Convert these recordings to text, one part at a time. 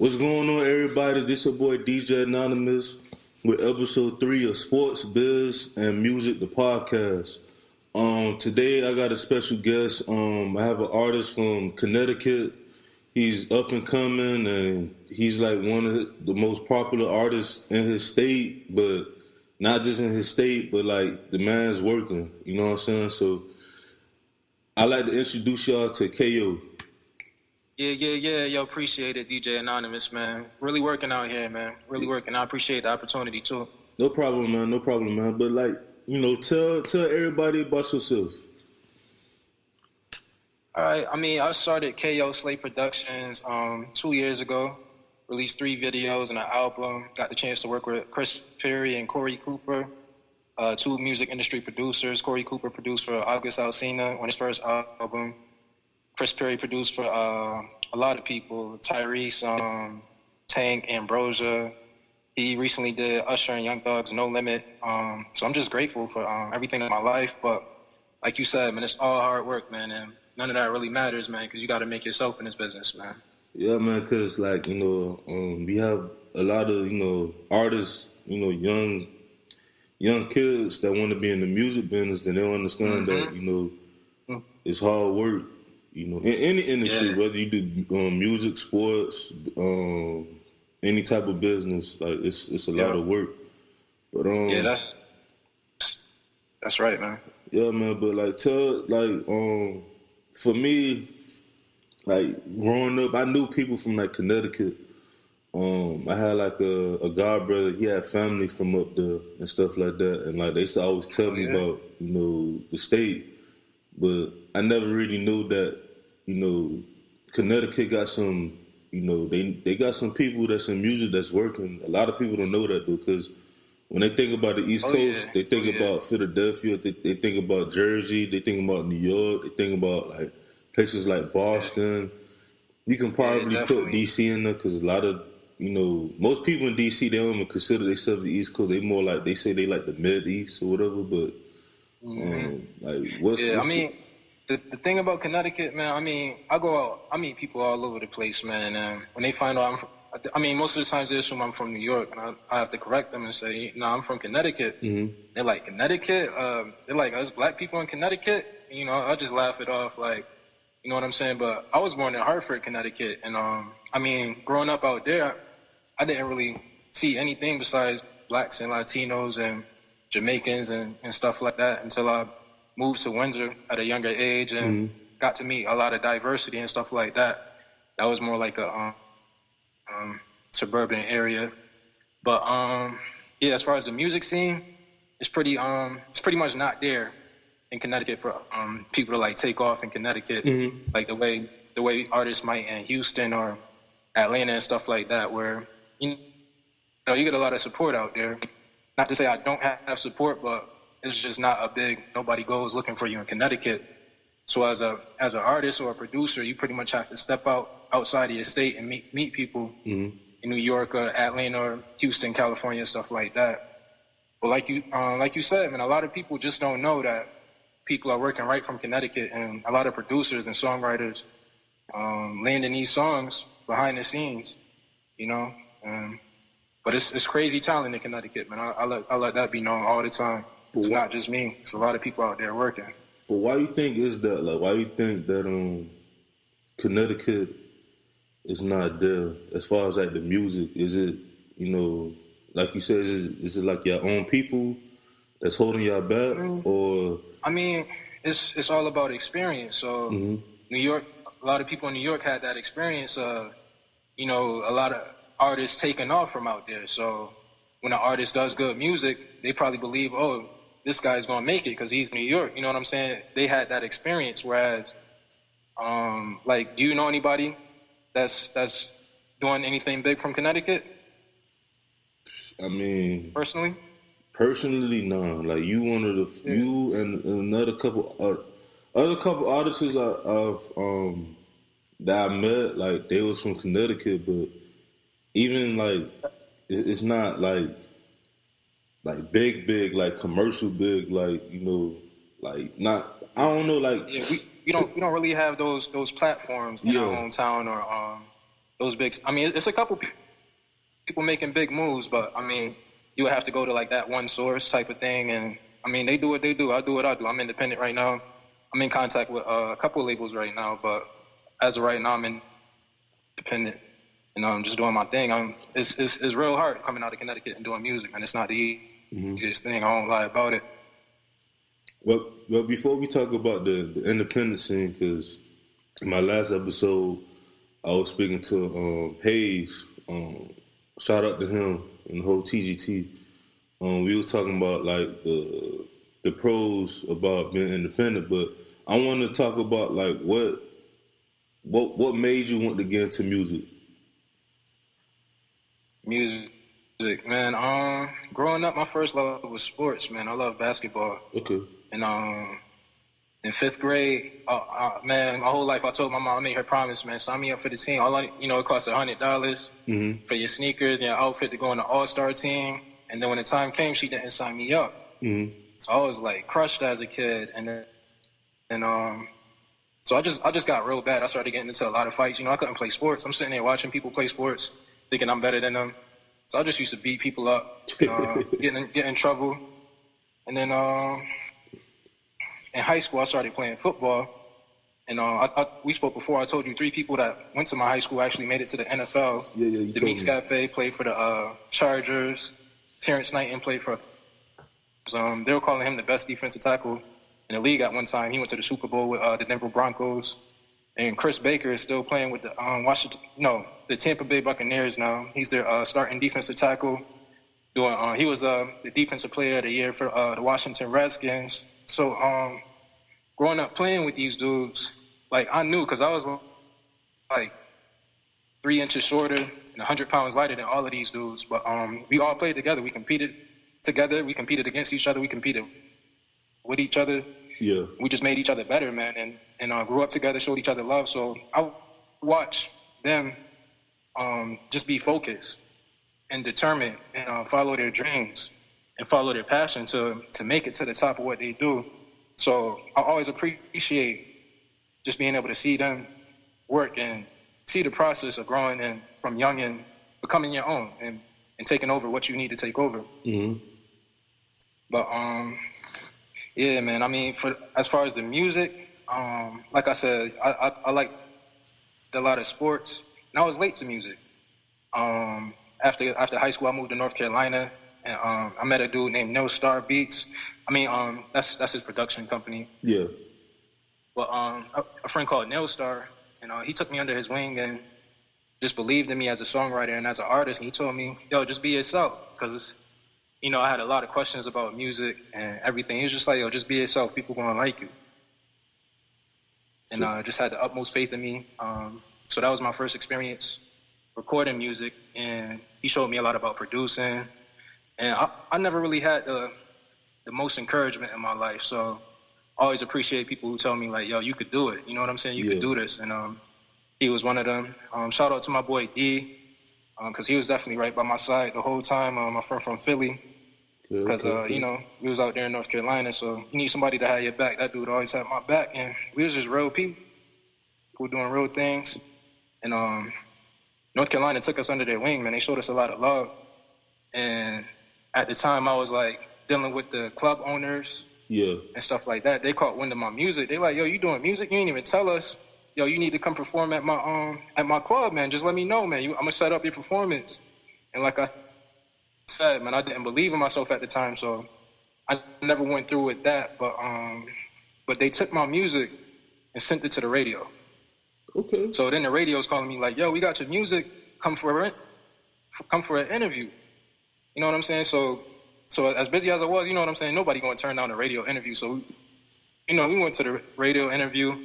What's going on, everybody? This your boy DJ Anonymous with episode 3 of Sports, Biz, and Music, the podcast. Today I got a special guest. I have an artist from Connecticut. He's up and coming, and he's like one of the most popular artists in his state, but not just in his state, but like the man's working. You know what I'm saying? So I'd like to introduce y'all to K.O. Yeah. Yo, appreciate it, DJ Anonymous, man. Really working out here, man. Really working. I appreciate the opportunity, too. No problem, man. But like, tell everybody about yourself. All right. I started K.O. Slate Productions 2 years ago. Released 3 videos and an album. Got the chance to work with Chris Perry and Corey Cooper, 2 music industry producers. Corey Cooper produced for August Alsina on his first album. Chris Perry produced for a lot of people, Tyrese, Tank, Ambrosia. He recently did Usher and Young Thug's No Limit. So I'm just grateful for everything in my life. But like you said, man, it's all hard work, man. And none of that really matters, man, because you got to make yourself in this business, man. Yeah, man, because, like, we have a lot of, artists, young kids that want to be in the music business, and they don't understand that, it's hard work. In any industry, whether you do music, sports, any type of business, like it's a lot of work. But that's right, man. Yeah, man. But like, for me, like growing up, I knew people from like Connecticut. I had like a god brother. He had family from up there and stuff like that, and like they used to always tell me about the state. But I never really knew that, Connecticut got some, they got some people that's in music that's working. A lot of people don't know that, though, because when they think about the East Coast, they think about Philadelphia, they think about Jersey, they think about New York, they think about like places like Boston. You can probably put D.C. in there because a lot of, most people in D.C., they don't even consider themselves the East Coast. They more like, they say they like the Mid-East or whatever, but the thing about Connecticut, man, I go out, I meet people all over the place, man, and when they find out most of the times they assume I'm from New York, and I have to correct them and say, no, I'm from Connecticut. Mm-hmm. They're like, Connecticut? They're like, us black people in Connecticut? I just laugh it off, like, you know what I'm saying? But I was born in Hartford, Connecticut, and growing up out there, I didn't really see anything besides blacks and Latinos and Jamaicans and stuff like that until I moved to Windsor at a younger age and got to meet a lot of diversity and stuff like that. That was more like a suburban area. But as far as the music scene, it's pretty much not there in Connecticut for people to like take off in Connecticut, like the way artists might in Houston or Atlanta and stuff like that, where you get a lot of support out there. Not to say I don't have support, but it's just not a big, nobody goes looking for you in Connecticut. So as an artist or a producer, you pretty much have to step outside of your state and meet people in New York or Atlanta or Houston, California, stuff like that. But like you said, man, a lot of people just don't know that people are working right from Connecticut, and a lot of producers and songwriters landing these songs behind the scenes, But it's crazy talent in Connecticut, man. I let that be known all the time. It's not just me. It's a lot of people out there working. But why you think is that? Like, why you think that Connecticut is not there as far as like the music? Is it, like you said, is it like your own people that's holding y'all back, or? It's all about experience. So New York, a lot of people in New York had that experience. A lot of artists taking off from out there. So when an artist does good music, they probably believe, oh, this guy's gonna make it because he's New York. You know what I'm saying? They had that experience. Whereas, do you know anybody that's doing anything big from Connecticut? Personally, no. Like you, one of the you and another couple artists that I met, like they was from Connecticut, but even like it's not like big, like commercial big, like like not. I don't know, like we don't really have those platforms in our hometown or those big. I mean, it's a couple people making big moves, but I mean, you would have to go to like that one source type of thing. And I mean, they do what they do. I do what I do. I'm independent right now. I'm in contact with a couple labels right now, but as of right now, I'm independent. And I'm just doing my thing. It's real hard coming out of Connecticut and doing music, man. It's not the easiest thing. I won't lie about it. Well, before we talk about the independent scene, because in my last episode, I was speaking to Hayes. Shout out to him and the whole TGT. We was talking about like the pros about being independent, but I want to talk about like what made you want to get into music. Music, man. Growing up, my first love was sports, man. I love basketball. Okay. And in fifth grade, man, my whole life I told my mom, I made her promise, man, sign me up for the team. It costs $100 for your sneakers and your outfit to go on the All-Star team. And then when the time came, she didn't sign me up. So I was like crushed as a kid, so I just got real bad. I started getting into a lot of fights. I couldn't play sports. I'm sitting there watching people play sports, thinking I'm better than them. So I just used to beat people up, get in trouble. And then in high school, I started playing football. And we spoke before. I told you 3 people that went to my high school actually made it to the NFL. Yeah. Demetrius Cafe played for the Chargers. Terrence Knighton played for. They were calling him the best defensive tackle in the league at one time. He went to the Super Bowl with the Denver Broncos. And Chris Baker is still playing with the Tampa Bay Buccaneers now. He's their starting defensive tackle. He was the defensive player of the year for the Washington Redskins. So growing up playing with these dudes, like I knew because I was like 3 inches shorter and 100 pounds lighter than all of these dudes. But we all played together. We competed together. We competed against each other. We competed with each other. Yeah. We just made each other better, man, and grew up together, showed each other love. So I watch them just be focused and determined and follow their dreams and follow their passion to make it to the top of what they do. So I always appreciate just being able to see them work and see the process of growing and from young and becoming your own and taking over what you need to take over. But yeah, man. I mean, as far as the music, like I said, I like a lot of sports, and I was late to music. After high school, I moved to North Carolina, and I met a dude named No Star Beats. I mean, that's his production company. Yeah. But a friend called Nail Star, and he took me under his wing and just believed in me as a songwriter and as an artist. And he told me, "Yo, just be yourself," because I had a lot of questions about music and everything. He was just like, "Yo, just be yourself. People gonna like you." And just had the utmost faith in me. So that was my first experience recording music, and he showed me a lot about producing. And I never really had the most encouragement in my life, so I always appreciate people who tell me like, "Yo, you could do it." You know what I'm saying? You could do this. And he was one of them. Shout out to my boy D, because he was definitely right by my side the whole time. My friend from Philly. Because, we was out there in North Carolina, so you need somebody to have your back. That dude always had my back, and we was just real people doing real things. And North Carolina took us under their wing, man. They showed us a lot of love. And at the time, I was, like, dealing with the club owners and stuff like that. They caught wind of my music. They like, "Yo, you doing music? You didn't even tell us. Yo, you need to come perform at my club, man. Just let me know, man. I'm going to set up your performance." And like I said, man, I didn't believe in myself at the time, so I never went through with that. But they took my music and sent it to the radio. Okay. So then the radio's calling me like, "Yo, we got your music. Come for an interview." You know what I'm saying? So as busy as I was, you know what I'm saying? Nobody going to turn down a radio interview. So we went to the radio interview.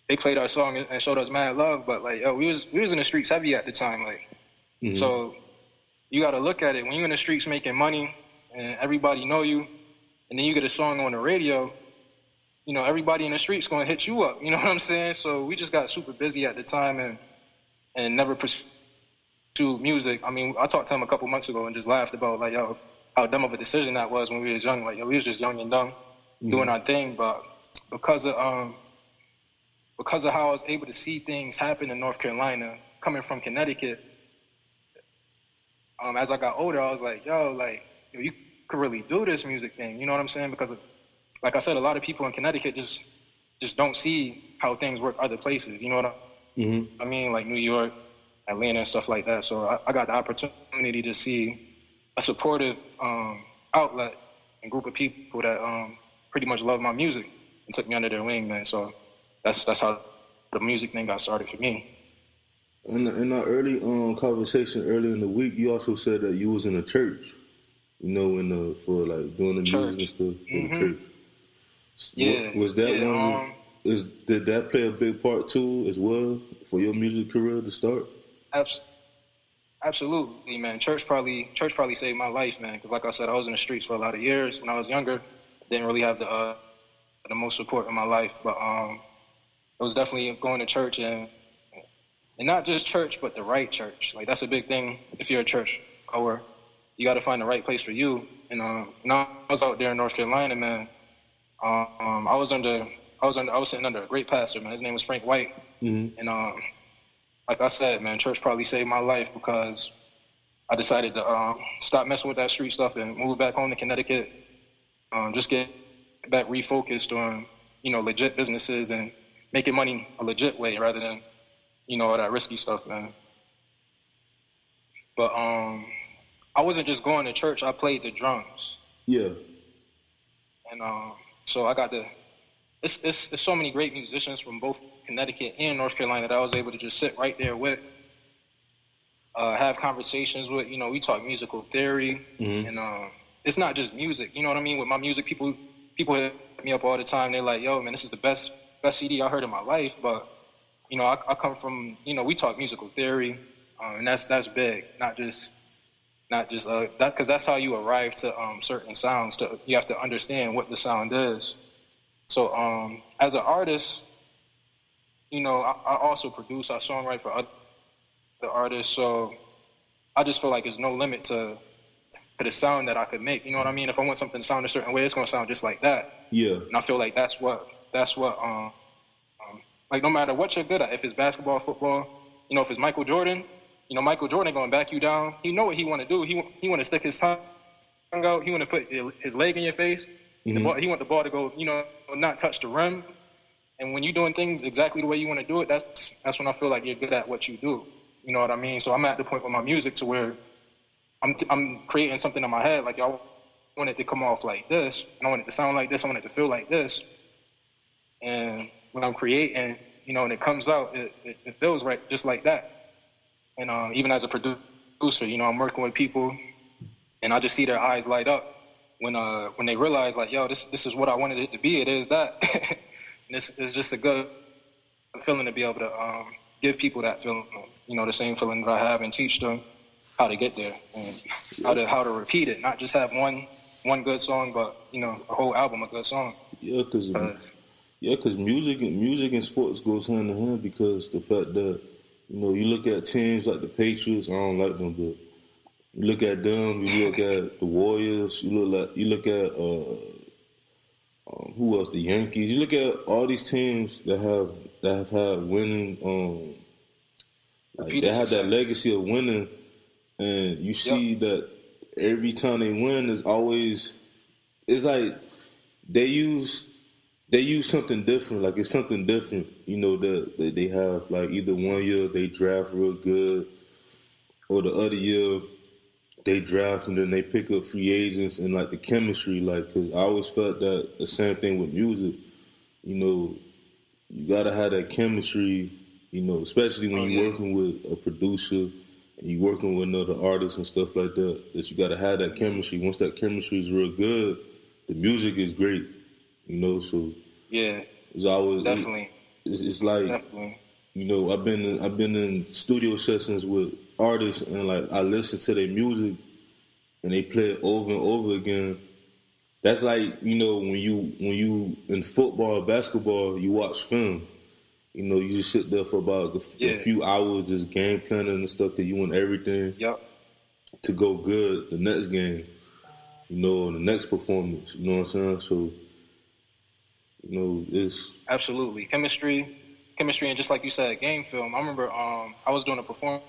They played our song and showed us mad love. But like, yo, we was in the streets heavy at the time, like. So you got to look at it. When you're in the streets making money and everybody know you, and then you get a song on the radio, everybody in the streets going to hit you up. You know what I'm saying? So we just got super busy at the time and never pursued music. I mean, I talked to him a couple months ago and just laughed about, like, yo, how dumb of a decision that was when we was young. Like, yo, we was just young and dumb doing our thing. But because because of how I was able to see things happen in North Carolina, coming from Connecticut, as I got older, I was like, yo, you could really do this music thing. You know what I'm saying? Because, like I said, a lot of people in Connecticut just don't see how things work other places. You know what I mean? Like New York, Atlanta, and stuff like that. So I got the opportunity to see a supportive outlet and group of people that pretty much love my music and took me under their wing, man. So that's how the music thing got started for me. In our early conversation earlier in the week, you also said that you was in a church, for like doing the music and stuff for the church. Yeah. Was that one? Did that play a big part too, as well, for your music career to start? Absolutely, man. Church probably saved my life, man. Because like I said, I was in the streets for a lot of years when I was younger. Didn't really have the most support in my life, but it was definitely going to church and not just church, but the right church. Like that's a big thing. If you're a church goer, you got to find the right place for you. And I was out there in North Carolina, man. I was sitting under a great pastor, man. His name was Frank White, and like I said, man, church probably saved my life because I decided to stop messing with that street stuff and move back home to Connecticut. Just get back refocused on legit businesses and making money a legit way rather than all that risky stuff, man. But I wasn't just going to church. I played the drums. Yeah. And so I got to. It's so many great musicians from both Connecticut and North Carolina that I was able to just sit right there with, have conversations with. We talk musical theory, and it's not just music. You know what I mean? With my music, people hit me up all the time. They're like, "Yo, man, this is the best CD I heard in my life." But I come from we talk musical theory, and that's big. Not just that, because that's how you arrive to certain sounds. You have to understand what the sound is. So as an artist, I also produce, I songwrite for other artists. So I just feel like there's no limit to the sound that I could make. You know what I mean? If I want something to sound a certain way, it's going to sound just like that. Yeah. And I feel like that's what like no matter what you're good at, if it's basketball, football, if it's Michael Jordan, Michael Jordan going to back you down. He know what he want to do. He want to stick his tongue out. He want to put his leg in your face. He want the ball to go, not touch the rim. And when you're doing things exactly the way you want to do it, that's when I feel like you're good at what you do. You know what I mean? So I'm at the point with my music to where I'm creating something in my head. Like, I want it to come off like this. And I want it to sound like this. I want it to feel like this. And when I'm creating, and it comes out, it feels right just like that. And even as a producer, I'm working with people, and I just see their eyes light up when they realize, like, yo, this is what I wanted it to be. It is that. And it's just a good feeling to be able to give people that feeling, the same feeling that I have, and teach them how to get there and how to repeat it, not just have one good song, but a whole album of good songs. Yeah, because music and sports goes hand in hand, because the fact that you look at teams like the Patriots, I don't like them, but you look at them, you look at the Warriors, you look at who else? The Yankees. You look at all these teams that have had winning, they have that legacy of winning, and you see that every time they win, it's like they use something different. Like, it's something different, that they have. Like, either one year they draft real good, or the other year they draft and then they pick up free agents, and like the chemistry, like, because I always felt that the same thing with music. You gotta have that chemistry, especially when you're working with a producer and you're working with another artist and stuff like that. That you gotta have that chemistry. Once that chemistry is real good, the music is great. So yeah, it's always definitely. It's like definitely. I've been in studio sessions with artists, and like I listen to their music and they play it over and over again. That's like, when you in football or basketball, you watch film. You just sit there for about a few hours just game planning and stuff, because you want everything to go good the next game, or the next performance. You know what I'm saying? So, it's absolutely chemistry. chemistry, and just like you said, game film. I remember I was doing a performance